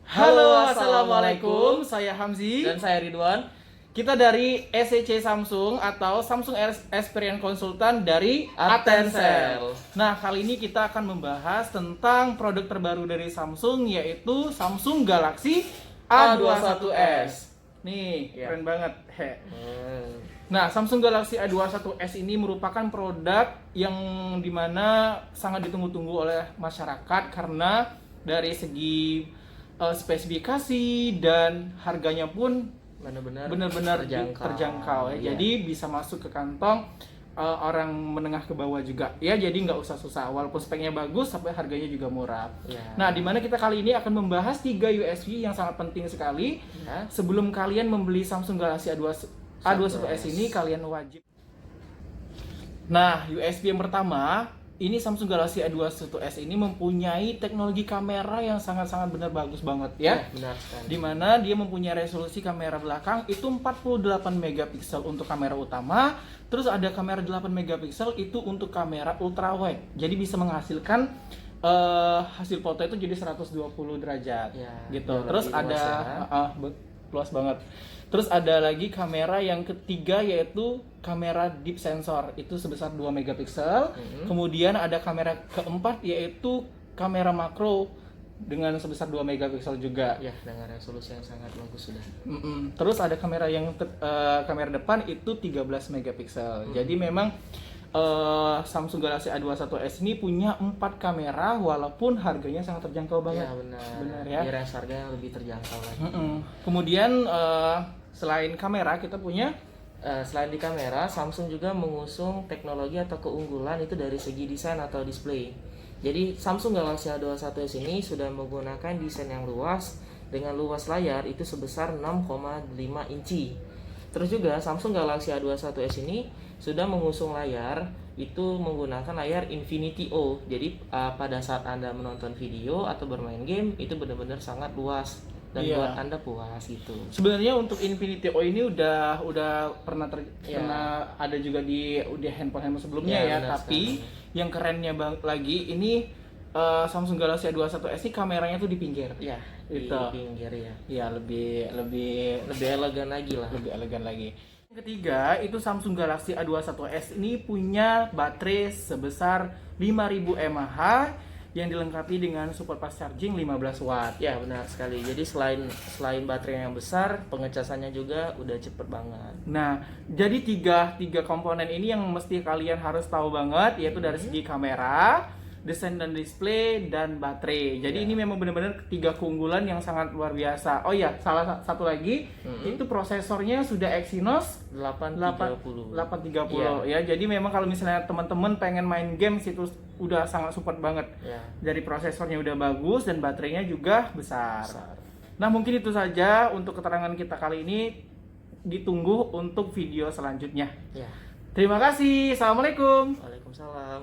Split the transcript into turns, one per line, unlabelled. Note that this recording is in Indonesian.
Halo, assalamualaikum. Saya Hamzi.
Dan saya Ridwan.
Kita dari SEC Samsung atau Samsung Experience Consultant dari Atensel. Nah, kali ini kita akan membahas tentang produk terbaru dari Samsung, yaitu Samsung Galaxy A21s. Nih,
Ya.
keren banget. Nah, Samsung Galaxy A21s ini merupakan produk yang dimana sangat ditunggu-tunggu oleh masyarakat karena dari segi spesifikasi dan harganya pun benar-benar terjangkau ya.
Iya.
Jadi bisa masuk ke kantong orang menengah ke bawah juga ya. Jadi nggak usah susah. Walaupun speknya bagus, tapi harganya juga murah.
Ya.
Nah, dimana kita kali ini akan membahas 3 USB yang sangat penting sekali.
Ya.
Sebelum kalian membeli Samsung Galaxy A21s ini, kalian wajib. Nah, USB yang pertama, ini Samsung Galaxy A21s ini mempunyai teknologi kamera yang sangat-sangat benar bagus banget ya.
Benar sekali.
Dimana dia mempunyai resolusi kamera belakang itu 48 megapiksel untuk kamera utama, terus ada kamera 8 megapiksel itu untuk kamera ultrawide. Jadi bisa menghasilkan hasil foto itu jadi 120 derajat
Ya,
gitu.
yang
Terus
lebih luas
ada luas banget. Terus ada lagi kamera yang ketiga yaitu kamera deep sensor itu sebesar 2 megapiksel. Kemudian ada kamera keempat yaitu kamera makro dengan sebesar 2 megapiksel juga.
Ya, dengan resolusi yang sangat bagus sudah.
Terus ada kamera yang kamera depan itu 13 megapiksel. Jadi memang Samsung Galaxy A21s ini punya 4 kamera walaupun harganya sangat terjangkau banget.
Ya, benar.
Benar ya.
Di range harga yang lebih terjangkau lagi.
Kemudian selain kamera kita punya
Selain di kamera, Samsung juga mengusung teknologi atau keunggulan itu dari segi desain atau display. Jadi Samsung Galaxy A21s ini sudah menggunakan desain yang luas dengan luas layar itu sebesar 6,5 inci. Terus juga Samsung Galaxy A21s ini sudah mengusung layar itu menggunakan layar Infinity O. Jadi pada saat Anda menonton video atau bermain game itu benar-benar sangat luas dan
Iya.
buat Anda puas gitu.
sebenarnya untuk Infinity O ini udah pernah
Iya.
pernah ada juga di handphone sebelumnya
Iya,
ya,
benar
tapi
sekali.
yang kerennya lagi ini Samsung Galaxy A21s ini kameranya tuh di pinggir.
Ya, di
Itu.
pinggir ya.
Ya, lebih
Lebih elegan lagi lah.
lebih elegan lagi. Yang ketiga, itu Samsung Galaxy A21s ini punya baterai sebesar 5000 mAh yang dilengkapi dengan support fast charging 15 watt.
Ya, benar sekali. Jadi selain baterai yang besar, pengecasannya juga udah cepet banget.
Nah, jadi tiga komponen ini yang mesti kalian harus tahu banget, yaitu dari segi kamera, desain dan display, dan baterai. Jadi
Ya.
ini memang benar-benar 3 keunggulan yang sangat luar biasa. Oh ya, salah satu lagi, itu prosesornya sudah Exynos
830.
830 ya. Jadi memang kalau misalnya teman-teman pengen main games itu udah sangat support banget.
Ya.
Dari prosesornya udah bagus dan baterainya juga besar.
Besar.
Nah, mungkin itu saja untuk keterangan kita kali ini. Ditunggu untuk video selanjutnya.
Ya.
Terima kasih. Assalamualaikum.
Waalaikumsalam.